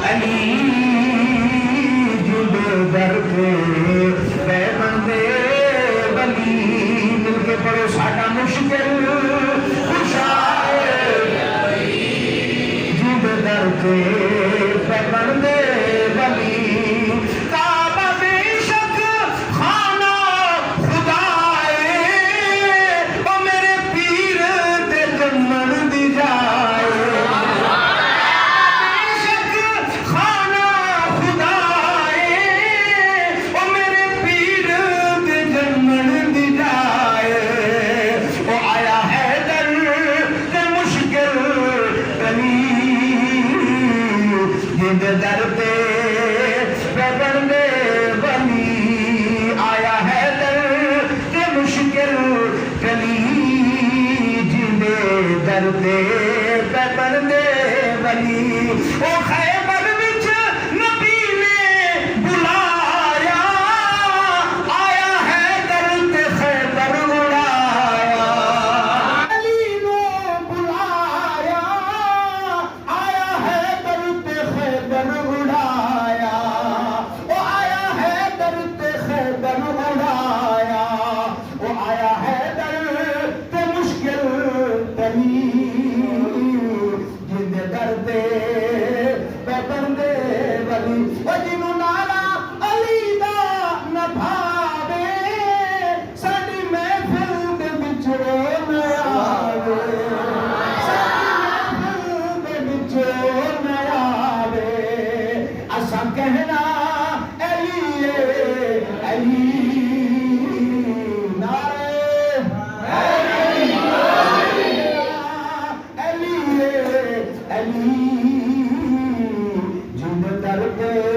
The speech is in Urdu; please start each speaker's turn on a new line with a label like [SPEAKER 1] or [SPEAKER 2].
[SPEAKER 1] علی جب در کے بے بندے بلی مل کے پڑھو ساڈا مشکل کشا جب در کے بے بندے بلی کعبہ بے شک خانہ خدائے او میرے پیر تے جمن دی جائے در پہ بندے بلی آیا ہے در کے مشکل کلی جندے در پہ بندے بلی او خیبر وچ نبی نے بلایا آیا ہے در تے خیبر اڑایا علی نے بلایا آیا ہے در تے خیبر اڑایا او آیا ہے در تے خیبر اڑایا او آیا ہے در تے مشکل کلی جن در تے بندے بلی او جنوں نالا علی دا نہ بھاوے ساڈی محفل دے وچ نہ آوے ساڈی محفل دے وچ نہ آوے اساں کہنا علی علی نعرہ علی علی جن در پہ